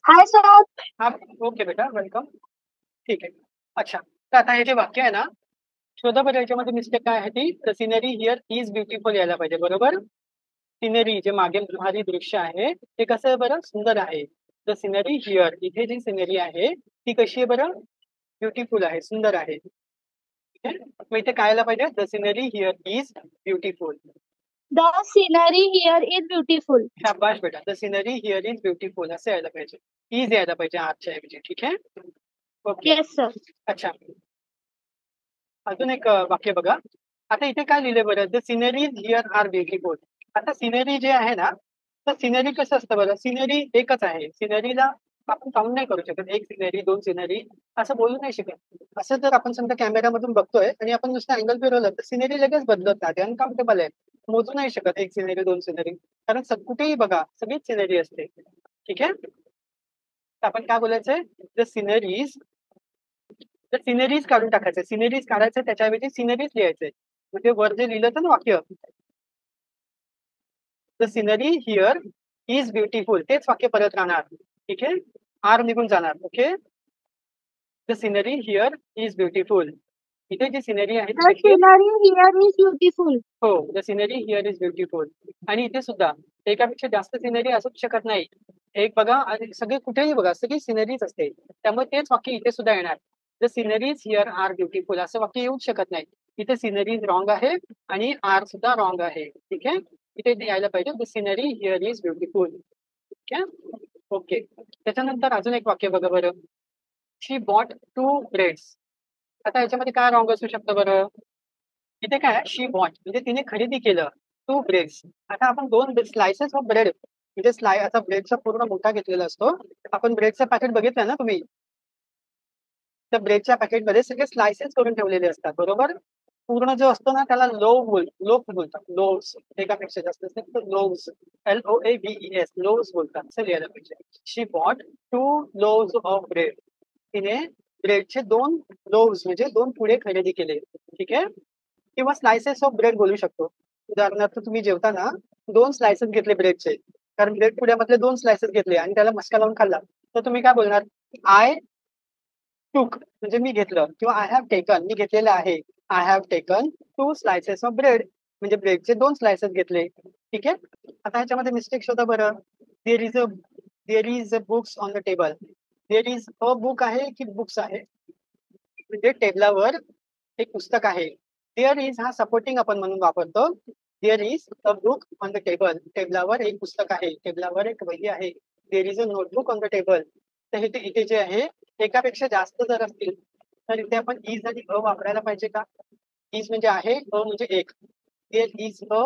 Hi sir. हाँ okay बेटा welcome. ठीक आहे. अच्छा तर आता हे जे वाक्य आहे ना शोधा बरं याच्यामध्ये मिस्टेक काय आहे ती the scenery here is beautiful यायला पाहिजे बरोबर. सिनरी जे मागे भारी दृश्य आहे ते कसं आहे बरं सुंदर आहे. द सिनरी हिअर इथे जी सिनरी आहे ती कशी आहे बरं ब्युटिफुल आहे सुंदर आहे. ठीक आहे मग इथे काय यायला पाहिजे the scenery here is beautiful. The scenery here is beautiful. शाबाश बेटा the scenery here is beautiful असं यायला पाहिजे. इज यायला पाहिजे आजच्या ऐवजी. ठीक आहे ओके. Yes sir. अच्छा अजून एक वाक्य बघा. आता इथे काय लिहिलंय बरं the sceneries here are beautiful. आता सिनरी जे आहे ना तर सिनरी कसं असतं बरं सिनरी एकच आहे. सिनरीला आपण काउंट नाही करू शकत एक सिनरी दोन सिनरी असं बोलू नाही शकत. असं जर आपण समजा कॅमेरामधून बघतोय आणि आपण नुसतं अँगल फिरवलं तर सिनरी लगेच बदलत राहते अनकाउंटेबल आहे. मोजू नाही शकत एक सिनरी दोन सिनरी कारण कुठेही बघा सगळीच सिनरी असते. ठीक आहे तर आपण काय बोलायचंय द सिनरीज तर सिनरीज काढून टाकायचे. सिनरीज काढायचे त्याच्याऐवजी सिनरीज लिहायचे. म्हणजे वर जे लिहिलं होतं ना वाक्य the scenery here is beautiful तेच वाक्य परत राहणार. ठीक आहे आर निघून जाणार. Okay the scenery here is beautiful. इथे जी सिनरी आहे the scenery here is beautiful. हो the scenery here is beautiful. आणि इथे सुद्धा एकापेक्षा जास्त सिनरी असूच शकत नाही. एक बघा आणि सगळे कुठेही बघा सगळी सिनरीज असते त्यामुळे तेच वाक्य इथे सुद्धा येणार. The sceneries here are beautiful असं वाक्य येऊच शकत नाही. इथे सिनरीज रॉंग आहे आणि आर सुद्धा रॉंग आहे. ठीक आहे इथे यायला पाहिजे the scenery here is beautiful. ठीक आहे ओके. त्याच्यानंतर अजून एक वाक्य बघा बरं शी बॉट 2 ब्रेड्स. आता याच्यामध्ये काय रॉंग असू शकतं बरं इथे काय शी बॉट म्हणजे तिने खरेदी केलं 2 ब्रेड्स. आता आपण 2 स्लायसेस ऑफ ब्रेड म्हणजे आता ब्रेडचा पूर्ण मोठा घेतलेला असतो. आपण ब्रेडचं पॅकेट बघितलं ना तुम्ही त्या ब्रेडच्या पॅकेटमध्ये सगळे स्लायसेस करून ठेवलेले असतात बरोबर. पूर्ण जो असतो ना त्याला लोफ बोलतात. लोव्स एकापेक्षा जास्त असतात तर लोव्स LOAVES लोव्स बोलतात असं लिहायला पाहिजे. She bought 2 loaves of bread. तिने ब्रेडचे 2 लोव्स म्हणजे 2 पुडे खरेदी केले. ठीक आहे किंवा स्लायसेस ऑफ ब्रेड बोलू शकतो. उदाहरणार्थ तुम्ही जेवताना 2 स्लायसेस घेतले ब्रेडचे कारण ब्रेड पुड्यामधले 2 स्लायसेस घेतले आणि त्याला मस्का लावून खाल्ला तर तुम्ही काय बोलणार आय टूक म्हणजे मी घेतलं किंवा आय हॅव टेकन मी घेतलेलं आहे. I have taken 2 slices of bread म्हणजे ब्रेडचे 2 स्लायसेस घेतले. ठीक आहे आता ह्याच्यामध्ये मिस्टेक शोधा बरं. There is a books on the table. There is a book आहे की बुक्स आहे म्हणजे टेबलावर एक पुस्तक आहे. देअर इज हा सपोर्टिंग आपण म्हणून वापरतो. There is a book on the table टेबलावर एक पुस्तक आहे टेबलावर एक वही आहे. There is a notebook on the table. तर इथे जे आहे एकापेक्षा जास्त जर असतील तर इथे आपण इज आणि अ वापरायला पाहिजे का. इज म्हणजे आहे अ म्हणजे एक. There is a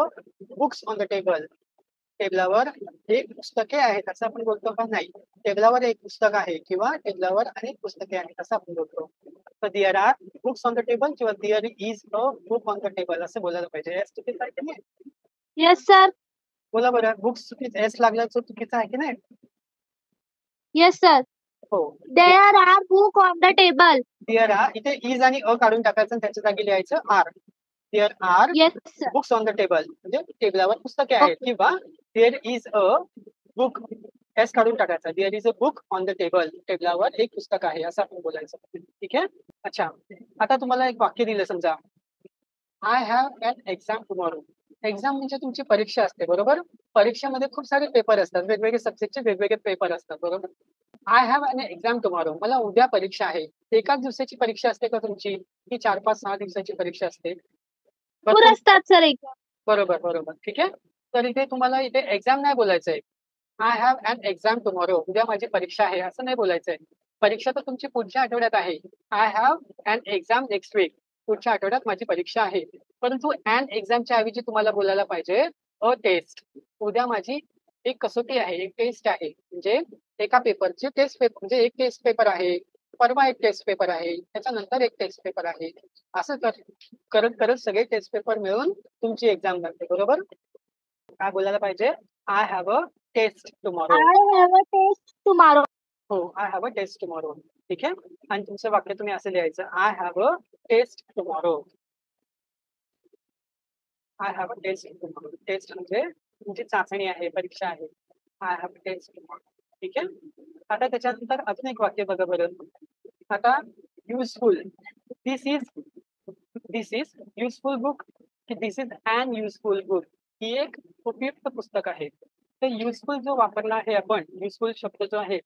books on the table टेबलावर एक पुस्तके आहेत असं आपण बोलतो का नाही. टेबलावर एक पुस्तक आहे किंवा टेबलावर अनेक पुस्तके आहेत असं आपण बोलतो. तर there are books on the table किंवा there is a book on the table असं बोलायला पाहिजे. एस चुकीचं आहे की नाही. Yes sir. बोला बरं बुक्स चुकीचं एस लागला तो चुकीचा आहे की नाही. Yes sir. हो there are book on the table. There are इथे इज आणि अ काढून टाकायचं आणि त्याच्या जागी लिहायचं are. There are yes sir. Books on the table म्हणजे टेबलावर पुस्तके आहेत ओके. किंवा there is a book S काढून टाकायचा. There is a book on the table टेबलावर एक पुस्तक आहे असं आपण बोलायचं. ठीक आहे अच्छा आता तुम्हाला एक वाक्य दिलं समजा I have an exam tomorrow. Exam म्हणजे तुमची परीक्षा असते बरोबर. परीक्षेमध्ये खूप सारे पेपर असतात वेगवेगळे सब्जेक्टचे वेगवेगळे पेपर असतात बरोबर. I have an exam tomorrow मला उद्या परीक्षा आहे. एकाच दिवसाची परीक्षा असते का तुमची ही 4-5-6 दिवसाची परीक्षा असते. भरपूर असतात सर एक. बरोबर बरोबर ठीक आहे. तर इथे तुम्हाला इथे एक्झाम नाही बोलायचंय. I have an exam tomorrow उद्या माझी परीक्षा आहे असं नाही बोलायचंय. परीक्षा तर तुमची पुढच्या आठवड्यात आहे. I have an exam next week पुढच्या आठवड्यात माझी परीक्षा आहे. परंतु एन एक्झामच्या ऐवजी तुम्हाला बोलायला पाहिजे अ टेस्ट. उद्या माझी एक कसोटी आहे एक टेस्ट आहे म्हणजे एका पेपरची टेस्ट पेपर म्हणजे एक टेस्ट पेपर आहे. परवा एक टेस्ट पेपर आहे त्याच्यानंतर एक टेस्ट पेपर आहे. असं करत करत सगळे टेस्ट पेपर मिळून तुमची एक्झाम बनते बरोबर. काय बोलायला पाहिजे I have a test tomorrow. I have a test tomorrow. हो I have a test tomorrow. ठीक आहे आणि तुमचं वाक्य तुम्ही असं लिहायचं I have a test tomorrow. I have a test tomorrow. Test म्हणजे तुमची चाचणी आहे परीक्षा आहे. I have a test tomorrow. ठीक आहे. आता त्याच्यानंतर अजून एक वाक्य बघा बरं. आता useful, this is useful book की दिस इज अन युजफुल बुक, ही एक उपयुक्त पुस्तक आहे. तर युजफुल जो वापरला आहे आपण, युजफुल शब्द जो आहे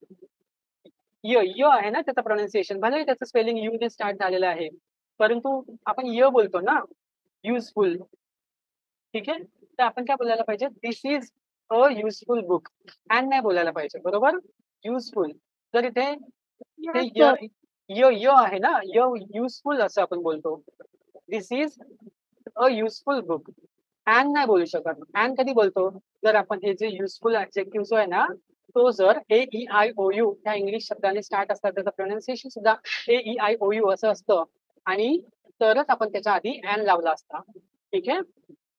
य आहे ना त्याचं प्रोनाउन्सिएशन, भले त्याचं स्पेलिंग यू ने स्टार्ट झालेलं आहे, परंतु आपण य बोलतो ना युजफुल. ठीक आहे. तर आपण काय बोलायला पाहिजे, this is a useful book, and नाही बोलायला पाहिजे, बरोबर. युजफुल. तर इथे Yes, sir. य य आहे ना, य युजफुल असं आपण बोलतो. This is a useful book. And नाही बोलू शकत. अँड कधी बोलतो, जर आपण हे जे युजफुल ऍडजेक्टिव्ह जो आहे ना, तो जर AEIOU ह्या इंग्लिश शब्दाने स्टार्ट असतात, त्याचं प्रोनाउन्सिएशन सुद्धा AEIOU असं असतं, आणि तरच आपण त्याच्या आधी अँड लावला असता. ठीक आहे.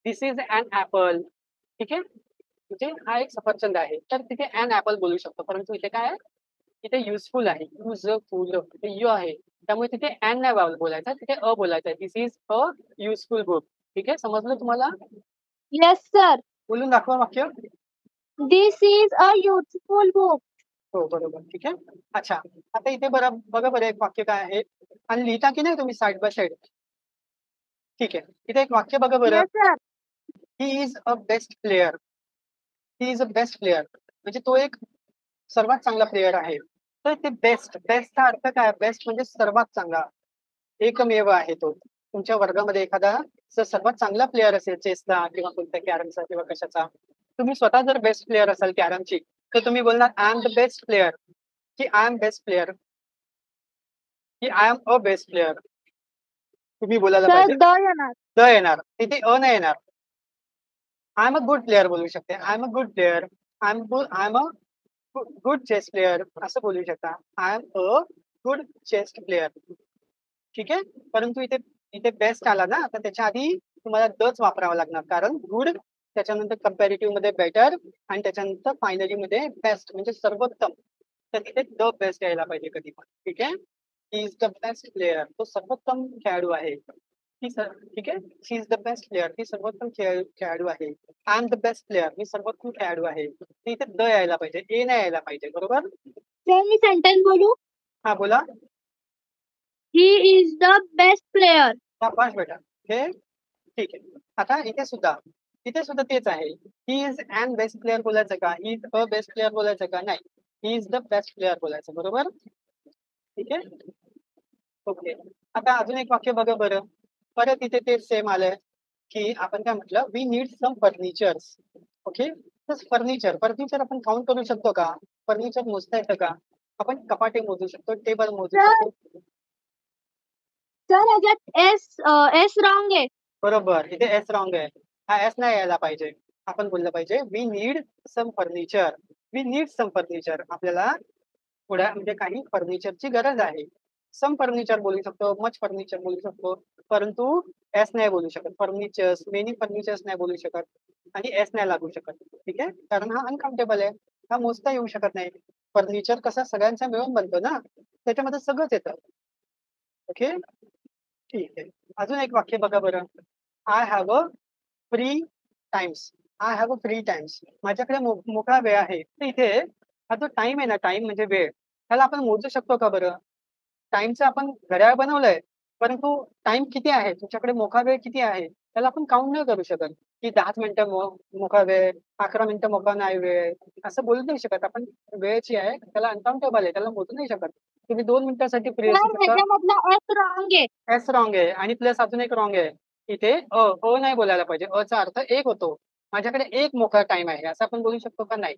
This is an apple. ठीक आहे. म्हणजे हा एक सफरचंद आहे, तर तिथे अन ऍपल बोलू शकतो, परंतु इथे काय आहे, तिथे युजफुल आहे, युजफुल तिथे यू आहे, त्यामुळे तिथे अन नाही बोलायचं, तिथे अ बोलायचं आहे. This is a useful book. ठीक आहे. समजलं तुम्हाला? Yes, sir. बोलून दाखवा वाक्य. This is a useful book. हो बरोबर. ठीक आहे. अच्छा, आता इथे बरं बघा बरं एक वाक्य काय आहे, आणि लिहिता की नाही तुम्ही साइड बाय साइड? ठीक आहे. इथे एक वाक्य बघा बरं. Yes, sir. He is a best player. He is a best player म्हणजे तो एक सर्वात चांगला प्लेयर आहे. तर ते बेस्टचा अर्थ काय? बेस्ट म्हणजे सर्वात चांगला, एकमेव आहे तो. तुमच्या वर्गामध्ये एखादा जर सर्वात चांगला प्लेयर असेल चेसचा किंवा कोणत्या कॅरमचा किंवा कशाचा, तुम्ही स्वतः जर बेस्ट प्लेयर असाल कॅरमची, तर तुम्ही बोलणार I am the best player, की आय एम बेस्ट प्लेयर, की I am a best player. तुम्ही बोलायला Sir, पाहिजे. the येणार. द येणार, तिथे अ नाही येणार. I am a good player बोलू शकते. I am a good player, I am a good chess player असं बोलू शकता. I am a good chess player. ठीक आहे. परंतु इथे इथे बेस्ट आला ना, तर त्याच्या आधी तुम्हाला दच वापरावा लागणार, कारण गुड, त्याच्यानंतर कंपॅरेटिव्ह मध्ये बेटर, आणि त्याच्यानंतर फायनली मध्ये बेस्ट म्हणजे सर्वोत्तम. तर तिथे द बेस्ट यायला पाहिजे कधी पण. ठीक आहे. He is the best player, तो सर्वोत्तम खेळाडू आहे. ठीक आहे. She is the best player, ती सर्वोत्तम खेळाडू आहे. I am the best player, मी सर्वोत्तम खेळाडू आहे. इथे द यायला पाहिजे, ए नाही यायला पाहिजे, बरोबर. Sir, मी सेंटेन्स बोलू. हा बोला. He is the best player. शाबास बेटा. हे ठीक आहे. आता इथे सुद्धा तेच आहे. He is an best player बोलायचं का, he is a best player बोलायचं का? नाही, he is the best player बोलायचं, बरोबर. ठीक आहे. ओके. आता अजून एक वाक्य बघा बरं. परत इथे तेच सेम आलंय, की आपण काय म्हटलं, we need some furnitures. Okay. तर फर्निचर आपण काउंट करू शकतो का? फर्निचर मोजता येतं का? आपण कपाटे मोजू शकतो, टेबल मोजू Sir. शकतो. Sir, ह्याच्यात S रॉंग आहे. बरोबर. इथे एस रॉंग आहे. हा एस नाही यायला पाहिजे. आपण बोललं पाहिजे we need some furniture. We need some furniture. आपल्याला थोड्या म्हणजे काही फर्निचरची गरज आहे. सम फर्निचर बोलू शकतो, मच फर्निचर बोलू शकतो, परंतु एस नाही बोलू शकत. फर्निचर्स, मेनी फर्निचर्स नाही बोलू शकत, आणि एस नाही लागू शकत. ठीक आहे. कारण हा अनकाउंटेबल आहे, हा मोजता येऊ शकत नाही. फर्निचर कसं सगळ्यांचा मिळून बनतो ना, त्याच्यामध्ये सगळंच येतं. ओके. ठीक आहे. अजून एक वाक्य बघा बरं. I have a free times. I have a free times, माझ्याकडे मोकळा वेळ आहे. तर इथे हा जो टाइम आहे ना, टाइम म्हणजे वेळ, त्याला आपण मोजू शकतो का बरं? टाइमचं आपण घड्याळ बनवलंय, परंतु टाइम किती आहे, तुमच्याकडे मोकळा वेळ किती आहे, त्याला आपण काउंट नाही करू शकत, की 10 मिनिटं मोकळा वेळ, 11 मिनिटं मोकळा नाही वेळ, असं बोलू नाही शकत आपण. वेळची आहे, त्याला अनकाउंटेबल आहे, त्याला मोजू नाही शकत. तुम्ही 2 मिनिटासाठी फ्री Sir, असू शकता. ह्याच्यामधला S रॉंग आहे. एस रॉंग आहे, आणि प्लस अजून एक रॉंग आहे. इथे अ नाही बोलायला पाहिजे. अचा अर्थ एक होतो. माझ्याकडे एक मोकळा टाइम आहे असं आपण बोलू शकतो का? नाही,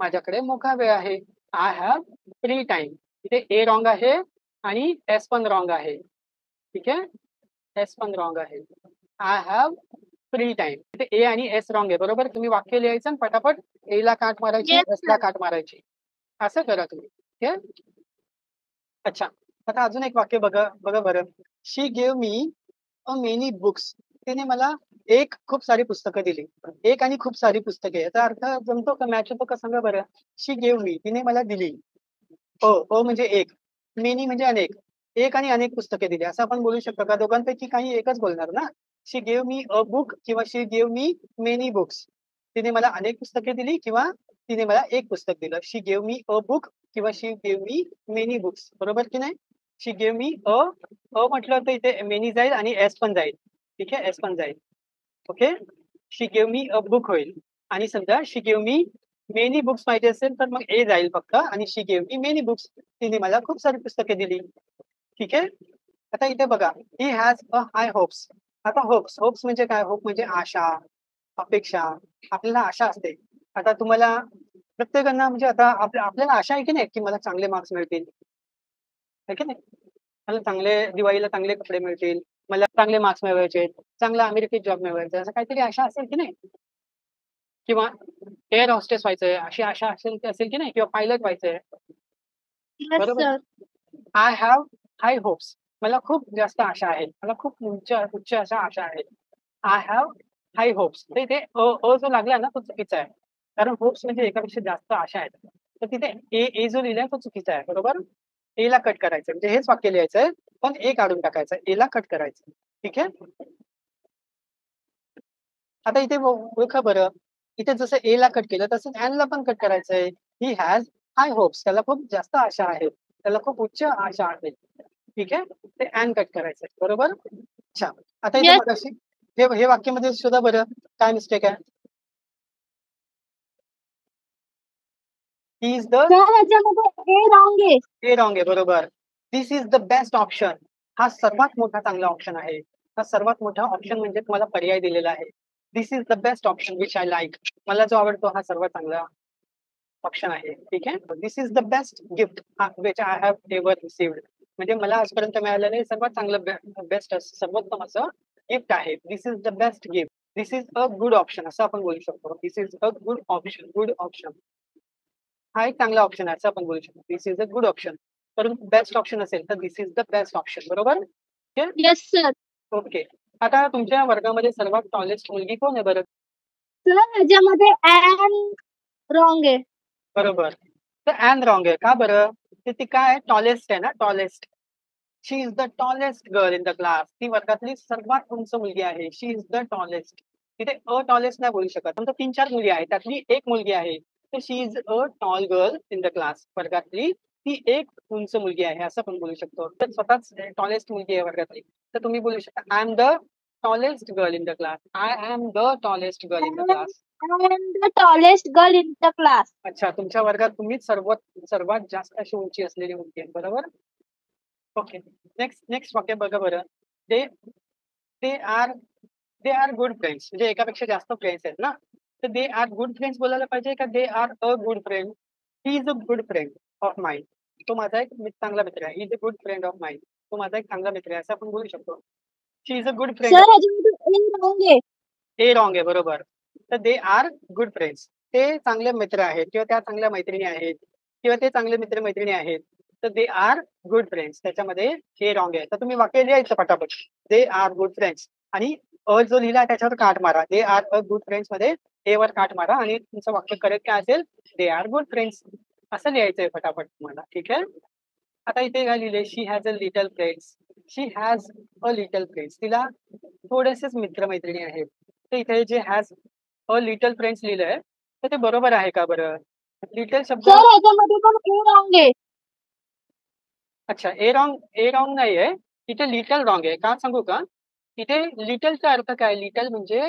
माझ्याकडे मोकळा वेळ आहे. I have free time. इथे ए रॉंग आहे आणि एस पण रॉंग आहे. ठीक आहे. एस पण रॉंग आहे. आय हॅव फ्री टाइम, इथे ए आणि एस रॉंग आहे, बरोबर. तुम्ही वाक्य लिहायचं आणि पटापट ए ला काट मारायची, Yes, एस ला sir. काट मारायची, असं करा तुम्ही. ठीक आहे. अच्छा, आता अजून एक वाक्य बघा बघा बरं. She gave me a many books. तिने मला खूप सारी पुस्तकं दिली. एक आणि खूप सारी पुस्तके, याचा अर्थ जमतो का, मॅच होतो का सांगा बरं. शी गेव मी, तिने मला दिली. अ म्हणजे एक, मेनी म्हणजे अनेक. एक आणि अनेक पुस्तके दिली असं आपण बोलू शकतो का? दोघांपैकी काही एकच बोलणार ना. शी गेव मी अ बुक किंवा शी गेव मी मेनी बुक्स. तिने मला अनेक पुस्तके दिली किंवा तिने मला एक पुस्तक दिलं. शी गेव मी अ बुक किंवा शी गेव मी मेनी बुक्स. बरोबर की नाही? शी गेव मी अ म्हटलं तर इथे मेनी जाईल आणि एस पण जाईल. ठीक आहे, एस पण जाईल. Okay, she gave me a book होईल. आणि समजा शी गेव मी मेनी बुक्स पाहिजे असेल तर मग ए जाईल फक्त आणि शी गेव मी मेनी बुक्स. तिने मला खूप सारी पुस्तके दिली. ठीक आहे. आता इथे बघा, ही हॅज अ हाय होप्स. आता होप्स म्हणजे काय? होप म्हणजे आशा, अपेक्षा. आपल्याला आशा असते. आता तुम्हाला प्रत्येकांना म्हणजे आता आपल्याला आशा आहे की नाही की मला चांगले मार्क्स मिळतील, आहे की नाही? मला दिवाळीला चांगले कपडे मिळतील, मला चांगले मार्क्स मिळवायचे, चांगला अमेरिकेत जॉब मिळवायचा, असं काहीतरी आशा असेल की नाही? किंवा एअर हॉस्टेस व्हायचंय अशी आशा असेल की नाही? किंवा पायलट व्हायचंय. Yes, बरोबर. sir. I have high hopes. मला खूप जास्त आशा आहेत. मला खूप उच्च अशा आशा आहेत. I have high hopes. तर इथे जो लागला ना तो चुकीचा आहे. कारण होप्स म्हणजे एकापेक्षा जास्त आशा आहेत. तर तिथे ए जो लिहिलाय तो चुकीचा आहे. बरोबर. ए ला कट करायचं म्हणजे हेच वाक्य लिहायचंय पण ए काढून टाकायचं. ए ला कट करायचं. ठीक आहे. आता इथे ओळखा बरं. इथे जसं ए ला कट केलं तसंच एन ला पण कट करायचंय. He has high hopes. त्याला खूप जास्त आशा आहेत. त्याला खूप उच्च आशा आहेत. ठीक आहे. ते एन कट करायचंय. बरोबर. अच्छा. आता इथे Yes, मगाशी हे वाक्यामध्ये सुद्धा बरं काय मिस्टेक आहे? ही इज द sir, ह्याच्यामध्ये ए रॉंग आहे. हे रॉंग आहे. बरोबर. दिस इज द बेस्ट ऑप्शन. हा सर्वात मोठा चांगला ऑप्शन आहे. हा सर्वात मोठा ऑप्शन म्हणजे तुम्हाला पर्याय दिलेला आहे. This is the best option which I like. मला जो आवडतो हा सर्वात चांगला ऑप्शन आहे. ठीक आहे. This is the best gift which I have ever received. म्हणजे मला आजपर्यंत मिळालेलं सर्वात चांगलं बेस्ट सर्वोत्तम असं गिफ्ट आहे. This is the best gift. This is a good option असं आपण बोलू शकतो. This is a good option. Good option हा एक चांगला ऑप्शन आहे असं आपण बोलू शकतो. This is a good option. परंतु बेस्ट ऑप्शन असेल तर this is the best option. बरोबर. Yes, sir. ओके. आता तुमच्या वर्गामध्ये सर्वात टॉलेस्ट मुलगी कोण आहे बरं? Sir, ह्याच्यामध्ये एन रॉंग आहे. बरोबर. तर ॲन रॉंग आहे. का बरं? ती काय टॉलेस्ट आहे ना, tallest. She is the tallest girl in the class. ती वर्गातली सर्वात उंच मुलगी आहे. She is the tallest. तिथे अ टॉलेस्ट नाही बोलू शकत. नंतर 3-4 मुली आहेत. त्यातली एक मुलगी आहे. तर she is a tall girl in the class. वर्गातली ती एक उंच मुलगी आहे असं आपण बोलू शकतो. तर स्वतःच टॉलेस्ट मुलगी आहे वर्गातली. तर तुम्ही बोलू शकता I am the tallest girl in the class. I am the tallest girl in the class. I am the tallest girl in the class. अच्छा. तुमच्या वर्गात तुम्हीच सर्वात जास्त अशी उंची असलेली मुलगी आहे. बरोबर. ओके. नेक्स्ट वाक्य बघा बरं. They they are they are good friends. म्हणजे एकापेक्षा जास्त फ्रेंड्स आहेत ना. तर दे आर गुड फ्रेंड्स बोलायला पाहिजे का they are a good friend? He is a good friend of mind. तो माझा एक चांगला मित्र आहे. He is a good friend of mind. तो माझा एक चांगला मित्र आहे असं आपण बोलू शकतो. She is a good friend Sir, of. ह्याच्यामध्ये ए रॉंग आहे. ते रॉंग आहे. बरोबर. तर दे आर गुड फ्रेंड्स. ते चांगले मित्र आहेत किंवा त्या चांगल्या मैत्रिणी आहेत किंवा ते चांगले मित्र-मैत्रिणी आहेत. तर दे आर गुड फ्रेंड्स. त्याच्यामध्ये हे रॉंग आहे. तर तुम्ही वाक्य लिहायचं पटापट. दे आर गुड फ्रेंड्स आणि अ जो लिहिला त्याच्यावर काट मारा. They are a good friends मध्ये ए वर काट मारा आणि तुमचं वाक्य करेक्ट काय असेल? दे आर गुड फ्रेंड्स असं लिहायचंय पटापट तुम्हाला. ठीक आहे. आता इथे काय लिहिलंय? She has a little friends. She has a little friends. तिला थोडेसेच मित्र-मैत्रिणी आहेत. तर इथे जे हॅज अ लिटल फ्रेंड्स लिहिलंय तर ते बरोबर आहे का बरं? लिटल शब्द Sir, ह्याच्यामध्ये पण ए रॉंग आहे. अच्छा. ए रॉंग नाहीये. इथे लिटल रॉंग आहे. का सांगू का? इथे लिटलचा अर्थ काय? लिटल म्हणजे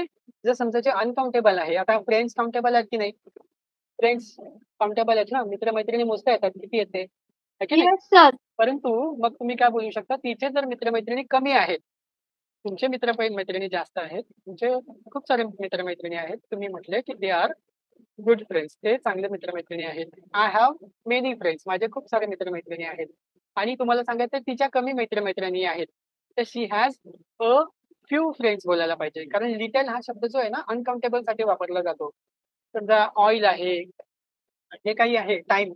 जर समजा जे अनकाउंटेबल आहे. आता फ्रेंड्स काउंटेबल आहेत की नाही? फ्रेंड्स काउंटेबल आहेत ना. मित्र-मैत्रिणी मोजता येतात. किती येते? आहे की नाही? Yes, sir. परंतु मग तुम्ही काय बोलू शकता? तिचे जर मित्र-मैत्रिणी कमी आहेत. तुमचे मित्र-मैत्रिणी जास्त आहेत. तुमचे खूप सारे मित्र-मैत्रिणी आहेत. तुम्ही म्हटले की दे आर गुड फ्रेंड्स. ते चांगले मित्र-मैत्रिणी आहेत. I have many friends. माझे खूप सारे मित्र-मैत्रिणी आहेत. आणि तुम्हाला सांगायचं तिच्या कमी मित्र-मैत्रिणी आहेत. तर शी हॅज अ फ्यू फ्रेंड्स बोलायला पाहिजे. कारण लिटल हा शब्द जो आहे ना अनकाउंटेबल साठी वापरला जातो. समजा ऑइल आहे, हे काही आहे टाईम.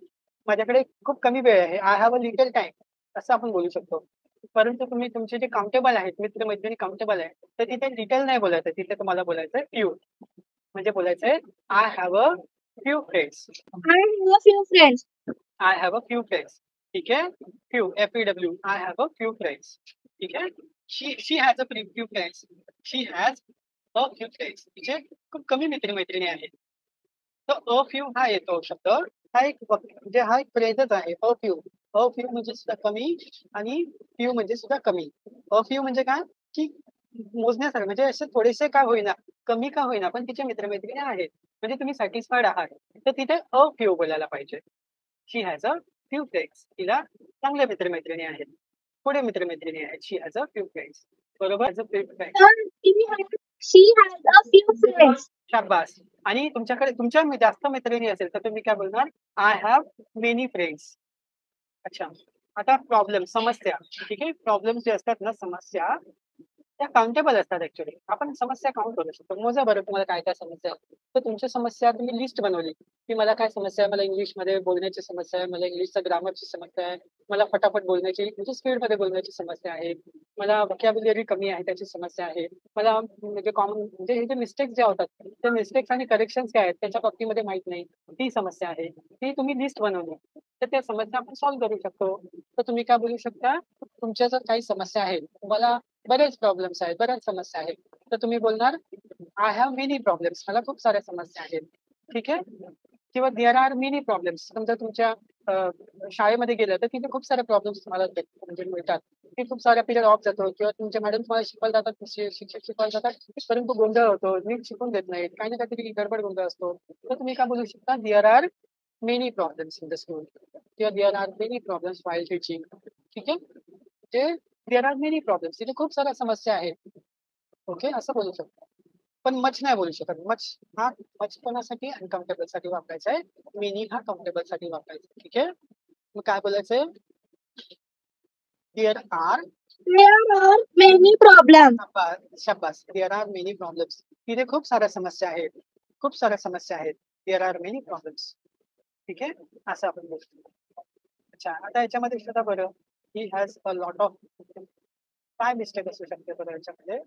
माझ्याकडे खूप कमी वेळ आहे. I have a little time असं आपण बोलू शकतो. परंतु तुम्ही तुमचे जे काउंटेबल आहेत, मित्र-मैत्रिणी काउंटेबल आहे, तर तिथे लिटल नाही बोलायचं. तिथे तुम्हाला बोलायचंय फ्यू. म्हणजे बोलायचंय I have a few friends. I have a few friends. I have a few friends. ठीक आहे. Few FEW. I have a few friends. ठीक आहे. She has a few friends. She has a few friends. तिचे खूप कमी मित्र-मैत्रिणी आहेत. तर अ फ्यू हा येतो शब्द. हा एक म्हणजे हा एक फ्रेजच आहे. A few. अ फ्यू म्हणजे सुद्धा कमी आणि फ्यू म्हणजे सुद्धा कमी. अ फ्यू म्हणजे काय, की मोजण्यासारखं म्हणजे असे थोडेसे का होईना, कमी का होईना, पण तिचे मित्र-मैत्रिणी आहेत. म्हणजे तुम्ही सॅटिस्फाईड आहात. तर तिथे अ फ्यू बोलायला पाहिजे. शी हॅज अ फ्यू फ्रेंड्स. तिला चांगले मित्र-मैत्रिणी आहेत. पुढे मित्र-मैत्रिणी आहेत. शी हॅज अ फ्यू फ्रेंड्स. बरोबर? Has a few friends. Sir, she has a few friends. शाबास. आणि तुमच्याकडे तुमच्या जास्त मैत्रिणी असेल तर तुम्ही काय बोलणार? I have many friends. अच्छा. आता प्रॉब्लेम, समस्या. ठीक आहे. प्रॉब्लेम जे असतात ना, समस्या, त्या काउंटेबल असतात ऍक्च्युअली. आपण समस्या काउंट करू शकतो. मोजा बरं तुम्हाला काय काय समस्या आहे. तर तुमच्या समस्या तुम्ही लिस्ट बनवली, की मला काय समस्या आहे, मला इंग्लिशमध्ये बोलण्याची समस्या आहे, मला इंग्लिशचा ग्रामरची समस्या आहे, मला फटाफट बोलण्याची म्हणजे स्पीडमध्ये बोलण्याची समस्या आहे, मला व्होकॅब्युलरी कमी आहे त्याची समस्या आहे, मला म्हणजे कॉमन म्हणजे हे जे मिस्टेक्स जे होतात, ते मिस्टेक्स आणि करेक्शन्स काय आहेत त्याच्या बाबतीमध्ये माहित नाही, ती समस्या आहे. ती तुम्ही लिस्ट बनवली, तर त्या समस्या आपण सॉल्व्ह करू शकतो. तर तुम्ही काय बोलू शकता, तुमच्या जर काही समस्या आहेत, तुम्हाला बरेच प्रॉब्लेम्स आहेत, बऱ्याच समस्या आहेत, तर तुम्ही बोलणार आय हॅव मेनी प्रॉब्लेम्स. मला खूप साऱ्या समस्या आहेत. ठीक आहे. किंवा देअर आर मेनी प्रॉब्लेम्स. समजा तुमच्या शाळेमध्ये गेलं तर तिथे खूप सारे प्रॉब्लेम्स तुम्हाला म्हणजे मिळतात, की खूप साऱ्या पिरियड ऑफ जातो किंवा तुमच्या मॅडम तुम्हाला शिकवायला जातात, शिक्षक शिकवायला जातात, परंतु गोंधळ होतो, नीट शिकून देत नाहीत, काही ना काहीतरी गडबड गोंधळ असतो. तर तुम्ही काय बोलू शकता, there are many problems in the school किंवा there are many problems while teaching. ठीक आहे. ते देअर आर मेनी प्रॉब्लेम्स, तिथे खूप साऱ्या समस्या आहेत. ओके, असं बोलू शकतो. पण मच नाही बोलू शकत. मच हा मच कोणासाठी, अनकम्फर्टेबल साठी वापरायचा आहे. मेनी हा कम्फर्टेबल साठी वापरायचा आहे. ठीक आहे. मग काय बोलायचंय, there are There are many problems. शाबास. There are many problems. तिथे खूप साऱ्या समस्या आहेत. खूप साऱ्या समस्या आहेत. There are many problems. ठीक आहे. असं आपण बोलतो. अच्छा. आता याच्यामध्ये शोधा बरं, ही हॅज अ लॉट ऑफ, काय मिस्टेक असू शकते बरं याच्यामध्ये?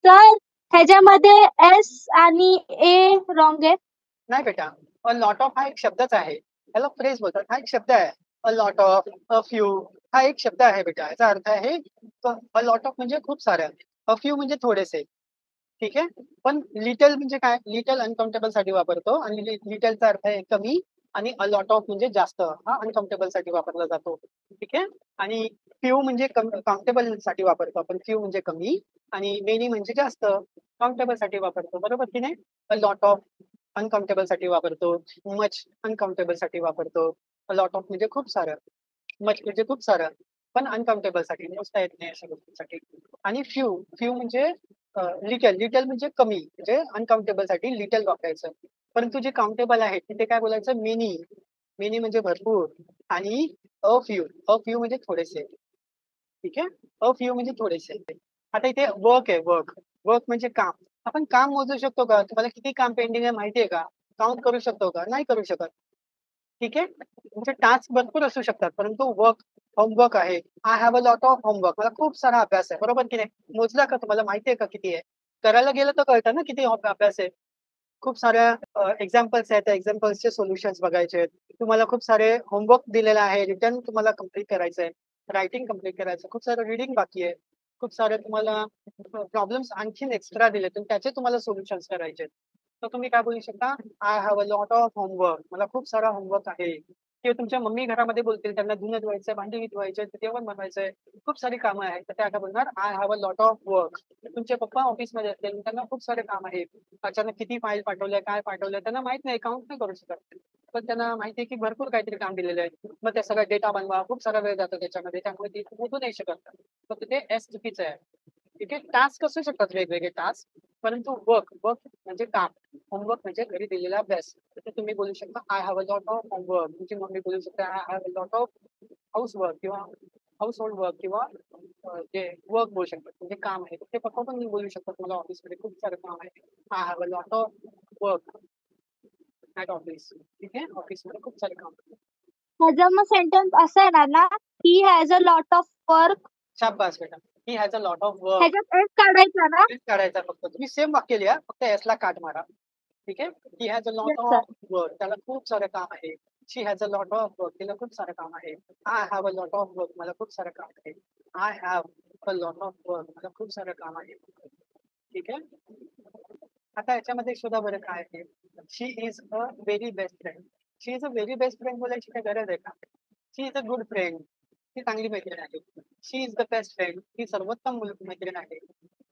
Sir, ह्याच्यामध्ये S आणि A wrong आहे. नाही बेटा, अ लॉट ऑफ हा एक शब्दच आहे. त्याला फ्रेज बोलतात. हा एक शब्द आहे. अ लॉट ऑफ, अ फ्यू हा एक शब्द आहे बेटा. याचा अर्थ आहे अ लॉट ऑफ म्हणजे खूप साऱ्या, अ फ्यू म्हणजे थोडेसे. ठीक आहे. पण लिटल म्हणजे काय, लिटल अनकाउंटेबल साठी वापरतो आणि लिटलचा अर्थ आहे कमी, आणि अ लॉट ऑफ म्हणजे जास्त, हा अनकाउंटेबल साठी वापरला जातो. ठीक आहे. आणि फ्यू म्हणजे काउंटेबल साठी वापरतो आपण. फ्यू म्हणजे कमी आणि मेनी म्हणजे जास्त, काउंटेबल साठी वापरतो. बरोबर की नाही? अ लॉट ऑफ अनकाउंटेबल साठी वापरतो. मच अनकाउंटेबल साठी वापरतो. अ लॉट ऑफ म्हणजे खूप सारं, मच म्हणजे खूप सारं, पण अनकाउंटेबल साठी, मोजता येत नाही अशा गोष्टींसाठी. आणि फ्यू, फ्यू म्हणजे लिटल, लिटल म्हणजे कमी, म्हणजे अनकाउंटेबल साठी लिटल वापरायचं. परंतु जे काउंटेबल आहे तिथे काय बोलायचं, मेनी. मेनी म्हणजे भरपूर. आणि अ फ्यू, अ फ्यू म्हणजे थोडेसे. ठीक आहे. अ फ्यू म्हणजे थोडेसे. आता इथे वर्क आहे. वर्क, वर्क म्हणजे काम. आपण काम मोजू शकतो का? तुम्हाला किती काम पेंडिंग आहे माहिती आहे का? काउंट करू शकतो का? नाही करू शकत. ठीक आहे. तुमचे टास्क भरपूर असू शकतात, परंतु वर्क, होमवर्क आहे. I have a lot of homework. मला खूप सारा अभ्यास आहे. बरोबर की नाही? मोजला का तुम्हाला माहिती आहे का किती आहे? करायला गेलं तर कळतं ना किती अभ्यास आहे. खूप साऱ्या एक्झाम्पल्स आहेत. त्या एक्झाम्पल्सचे सोल्युशन्स बघायचे आहेत. तुम्हाला खूप सारे होमवर्क दिलेला आहे. रिटर्न तुम्हाला कंप्लीट करायचं आहे. रायटिंग कंप्लीट करायचं. खूप सारं रीडिंग बाकी आहे. खूप सारे तुम्हाला प्रॉब्लेम्स आणखीन एक्स्ट्रा दिलेत आणि त्याचे तुम्हाला सोल्युशन्स करायचे आहेत. तर तुम्ही काय बोलू शकता, I have a lot of homework. मला खूप सारा होमवर्क आहे. किंवा तुमच्या मम्मी घरामध्ये बोलतील, त्यांना धुणं धुवायचंय, भांडी धुवायचे, जेवण बनवायचंय, खूप सारी कामं आहेत. तर त्या काय बोलणार, I have a lot of work. तुमचे पप्पा ऑफिसमध्ये असतील, त्यांना खूप सारे काम आहेत. अचानक किती फाईल पाठवल्या, काय पाठवलं त्यांना माहित नाही, काउंट नाही करू शकत. पण त्यांना माहिती आहे की भरपूर काहीतरी काम दिलेलं आहे. मग त्या सगळा डेटा बनवा, खूप सारा वेळ जातो त्याच्यामध्ये, त्यामुळे ती मोजू नाही शकत. तर तिथे एस चुकीचं आहे. तिथे टास्क असू शकतात वेगवेगळे टास्क, परंतु वर्क, वर्क म्हणजे काम, होमवर्क म्हणजे घरी दिलेला अभ्यास. तर तुम्ही बोलू शकता I have a lot of homework. तुमची मम्मी बोलू शकते I have a lot of house work किंवा हाऊस होल्ड वर्क किंवा जे वर्क बोलू शकतात म्हणजे काम आहे. ते पप्पा पण बोलू शकतात मला ऑफिसमध्ये खूप सारं काम आहे. I have a lot of work at office. ठीक आहे. ऑफिसमध्ये खूप सारे काम आहे. ह्याचं मग सेंटेन्स असं येणार ना, ही has a lot of work. शाबास बेटा. ही has a lot of work. ह्याच्यात एस काढायचा ना. काढायचा फक्त. तुम्ही सेम वाक्य लिहा, फक्त एसला काट मारा. ठीक आहे. He has a lot yes sir. Of work. त्याला खूप सारं काम आहे. She has a lot of work. तिला खूप सारं काम आहे. I have a lot of work. मला खूप सारं काम आहे. I have a lot of work. मला खूप सारं काम आहे. ठीक आहे. आता याच्यामध्ये शोधा बरं काय आहे. She is a very best friend. She is a very best friend बोलायची काय गरज आहे का? She is a good friend. ती चांगली मैत्रीण आहे. She is the best friend. ही सर्वोत्तम मैत्रीण आहे.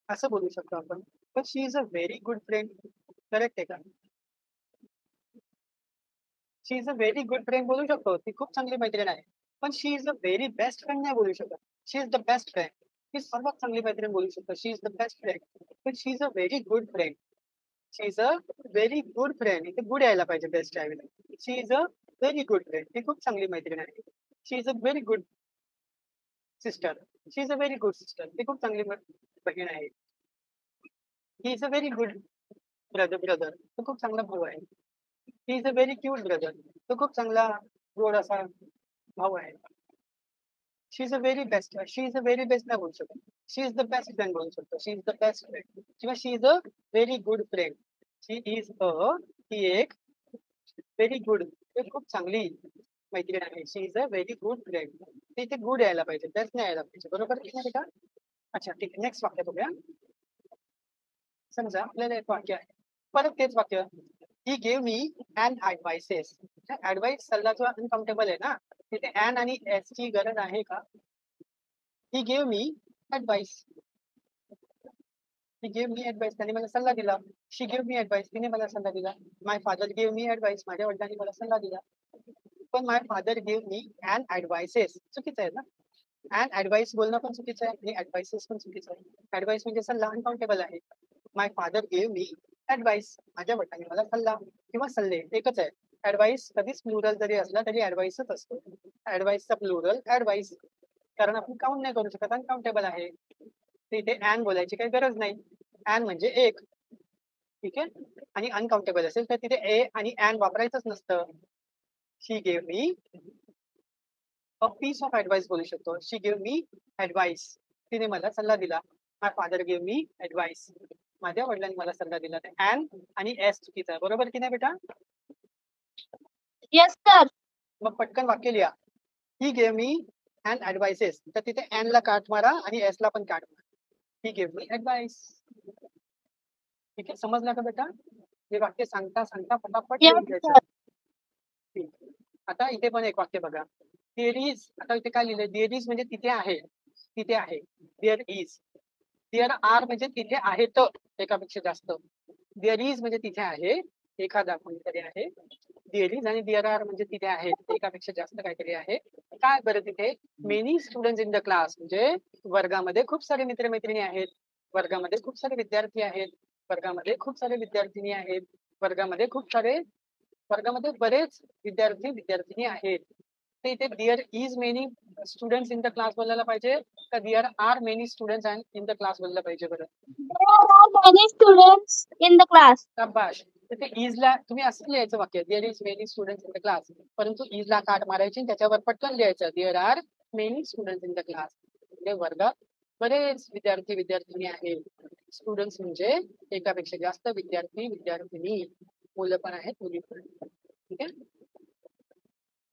असं बोलू शकतो आपण. पण she is a very good friend correct आहे का? She is a very good friend बोलू शकतो. ती खूप चांगली मैत्रीण आहे. पण she is a very best friend नाही बोलू शकत. She is the best friend. ही सर्वात चांगली मैत्रीण बोलू शकतो. She is the best friend. पण she is a very good friend. She is a very good friend. इथे गुड यायला पाहिजे बेस्ट ऐवजी. She is a very good friend. ही खूप चांगली मैत्रीण आहे. She is a very good sister. She is a very good sister. ती खूप चांगली बहीण आहे. He is a very good brother. तो खूप चांगला भाऊ आहे. He is a very cute brother. तो खूप चांगला गोड असा भाऊ आहे. She is a very best. She is a very best नाही बोलू शकत. She is the best friend बोलू शकतो. She is the best friend किंवा she is a very good friend. She is a ही एक व्हेरी गुड. खूप चांगली मैत्रीण आहे. She is a very good friend. ते इथे गुड यायला पाहिजे, बेस्ट नाही यायला पाहिजे. बरोबर की नाही का? अच्छा ठीक आहे. नेक्स्ट वाक्य बघूया. समजा आपल्याला एक वाक्य आहे. परत तेच वाक्य. He gave me and advices. Advice सल्ला जो अनकम्फर्टेबल आहे ना, तिथे अँड आणि एस ची गरज आहे का? ही गेव मी ऍडवाइस. ही गेव मी ऍडवाइस. त्याने मला सल्ला दिला. शी गेव मी ऍडवाइस. तिने मला सल्ला दिला. My father gave me advice. माझ्या वडिलांनी मला सल्ला दिला. पण माय फादर गेव मी अँड ऍडवाइसेस चुकीचं आहे ना. अँड ऍडवाइस बोलणं पण चुकीचं आहे आणि ऍडवाइसेस पण चुकीचं आहे. ऍडवाइस म्हणजे सल्ला अनकाउंटेबल आहे. माय फादर गेव मी ऍडवाइस. माझ्या वडिलांनी मला सल्ला किंवा सल्ले एकच आहे. ऍडवाइस कधीच प्लुरल जरी असला तरी ऍडवाइसच असतो. ऍडवाइसचा प्लुरल ऍडवाइस. कारण आपण काउंट नाही करू शकत, अनकाउंटेबल आहे. इथे अँड बोलायची काही गरज नाही. अँड म्हणजे एक. ठीक आहे. आणि अनकाउंटेबल असेल तर तिथे ए आणि अँड वापरायचंच नसतं. She gave me a piece of advice बोलू शकतो. She give me advice. तिने मला सल्ला दिला. My father give me advice. माझ्या वडिलांनी मला सल्ला दिला. अँड आणि एस चुकीचा आहे. बरोबर की नाही बेटा? Yes, sir. मग पटकन वाक्य लिहा. He gave me and advices. तर तिथे अँड ला काट मारा आणि एस ला पण काट मारा. ही गेव मी ऍडवाइस. ठीक आहे. समजला का बेटा? हे वाक्य सांगता सांगता फटाफट Yes, लिहून sir. घ्यायचं. ठीक. आता इथे पण एक वाक्य बघा. There is. आता इथे काय लिहिलंय? देअर इज म्हणजे तिथे आहे. तिथे आहे. There is. देअर आर म्हणजे तिथे आहेत एकापेक्षा जास्त. देअर इज म्हणजे तिथे आहे एखादा कोणीतरी आहे. देअर इज आणि देअर आर म्हणजे तिथे आहेत एकापेक्षा जास्त काहीतरी आहे. काय बरं तिथे? Many students in the class म्हणजे वर्गामध्ये खूप सारे मित्रमैत्रिणी आहेत. वर्गामध्ये खूप सारे विद्यार्थी आहेत. वर्गामध्ये खूप सारे विद्यार्थिनी आहेत. वर्गामध्ये बरेच विद्यार्थी विद्यार्थिनी आहेत. तर इथे there is many students in the class बोलायला पाहिजे का there are many students in the class बोललं पाहिजे बरं? There are many students in the class. शाबाश. तर ते इजला तुम्ही असं लिहायचं वाक्य. There is many students in the class. परंतु इजला काट मारायची त्याच्यावर पटकन लिहायचं. There are many students in the class. म्हणजे वर्गात बरेच विद्यार्थी विद्यार्थिनी आहेत. स्टुडंट्स म्हणजे एकापेक्षा जास्त विद्यार्थी विद्यार्थिनी. मुलं पण आहेत, मुली पण आहेत. ठीक आहे.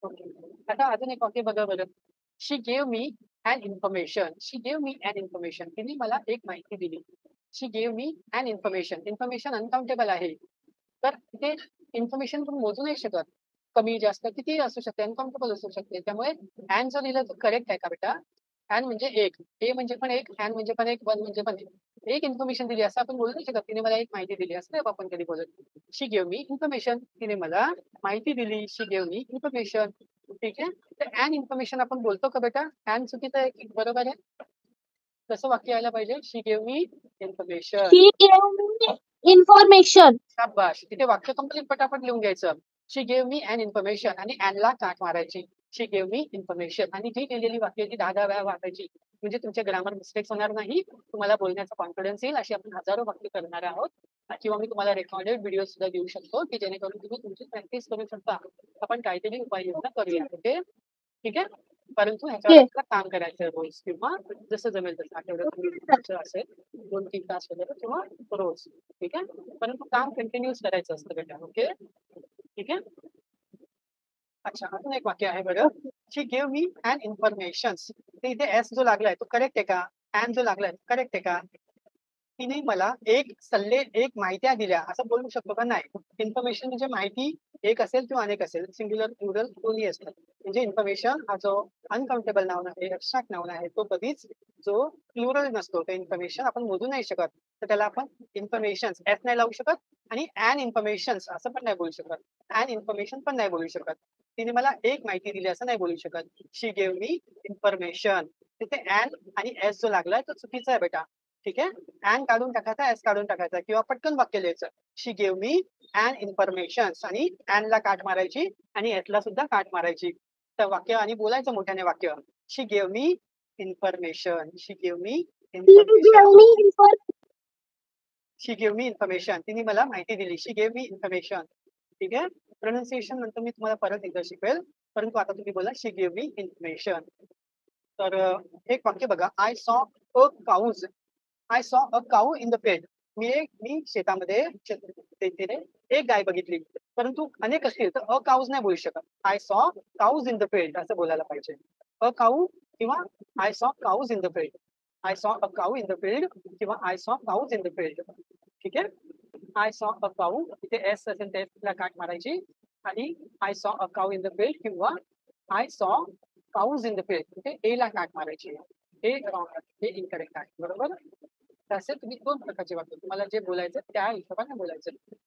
ओके. आता अजून एक वाक्य बघा बरं. She gave me an information. She gave me an information. तिने मला एक माहिती दिली. She gave me an information. Information uncountable आहे. तर तिथे इन्फॉर्मेशन तुम्ही मोजू नाही शकत. कमी जास्त किती असू शकते, अनकाउंटेबल असू शकते. त्यामुळे अँड जो लिहिलं करेक्ट आहे का बेटा? अँड म्हणजे एक, ए म्हणजे पण एक, अँड म्हणजे पण एक, वन म्हणजे पण एक. एक इन्फॉर्मेशन दिली असं आपण बोलू नाही शकत. तिने मला एक माहिती दिली असं आपण कधी बोलत. शी गेव मी इन्फॉर्मेशन. तिने मला माहिती दिली. She gave me information. ठीक आहे. तर अँड इन्फॉर्मेशन आपण बोलतो का बेटा? अँड चुकीचं आहे की बरोबर आहे? कसं वाक्य यायला पाहिजे? She gave me information. She gave me information. शाबाश. तिथे वाक्य कंप्लीट पटापट लिहून घ्यायचं. शी गेव मी अन इन्फॉर्मेशन आणि अँडला काट मारायची. शी गेव मी इन्फॉर्मेशन आणि जी लिहिलेली वाक्य ती 10 वेळा वाचायची. म्हणजे तुमचे ग्रामर मिस्टेक्स होणार नाही. तुम्हाला बोलण्याचा कॉन्फिडन्स येईल. अशी आपण हजारो वाक्य करणार आहोत. किंवा मी तुम्हाला रेकॉर्डेड व्हिडिओ सुद्धा देऊ शकतो की जेणेकरून तुम्ही तुमची प्रॅक्टिस करू शकता. आपण काहीतरी उपाययोजना करूया. ओके. ठीक आहे. परंतु ह्याच्यावर आपल्याला काम करायचं रोज किंवा जसं जमेल तसं आठवड्यात असेल 2-3 तास वगैरे किंवा रोज. ठीक आहे. परंतु काम कंटिन्यूस करायचं असतं बेटा. ओके. ठीक आहे. अच्छा अजून एक वाक्य आहे बरं. शी गिव्ह मी अन इन्फॉर्मेशन. ते इथे एस जो लागलाय तो करेक्ट आहे का? अँड जो लागलाय करेक्ट आहे का? तिने मला एक माहित्या दिल्या असं बोलू शकतो का? नाही. इन्फॉर्मेशन म्हणजे माहिती एक असेल किंवा अनेक असेल, सिंग्युलर प्लुरल दोन्ही असतात. म्हणजे इन्फॉर्मेशन हा जो अनकाउंटेबल नाउन आहे, ॲब्स्ट्रॅक्ट नाउन आहे, तो कधीच जो प्लुरल नसतो, ते इन्फॉर्मेशन आपण मोजू नाही शकत. तर त्याला आपण इन्फॉर्मेशन एस नाही लावू शकत आणि ॲन इन्फॉर्मेशन असं पण नाही बोलू शकत. ॲन इन्फॉर्मेशन पण नाही बोलू शकत. तिने मला एक माहिती दिली असं नाही बोलू शकत. शी गेव मी इन्फॉर्मेशन. तिथे ॲन आणि एस जो लागलाय तो चुकीचा आहे बेटा. ठीक आहे. ॲन काढून टाकायचा, एस काढून टाकायचा किंवा पटकन वाक्य लिहायचं. शी गेव मी ॲन इन्फॉर्मेशन आणि ॲनला काट मारायची आणि एसला सुद्धा काट मारायची. तर वाक्य आणि बोलायचं मोठ्याने वाक्य. She gave me information. She gave me He information. gave me information. She gave me information. तिने मला माहिती दिली. She gave me information. ठीक आहे. प्रोनाउन्सिएशन नंतर मी तुम्हाला परत एकदा शिकवेल. परंतु आता तुम्ही बोला शी गेव मी इन्फॉर्मेशन. तर एक वाक्य बघा. I saw a cows. I saw a cow in the field. मी शेतामध्ये तिथे एक गाय बघितली. परंतु अनेक असतील तर अ काऊज नाही बोलू शकत. I saw काऊज in the field असं बोलायला पाहिजे. अ काऊ किंवा I saw काऊज in the field. I saw a cow in the field किंवा I saw काऊज in the field. ठीक आहे. आय सॉ अ काऊ इथे एस असेल तर एसला काट मारायची आणि I saw a cow in the field किंवा I saw काऊज in the field इथे ए ला काट मारायची. हे रॉंग आहे. हे इनकरेक्ट आहे. बरोबर. तसे तुम्ही दोन प्रकारचे वाक्य तुम्हाला जे बोलायचं त्या हिशोबाने बोलायचं.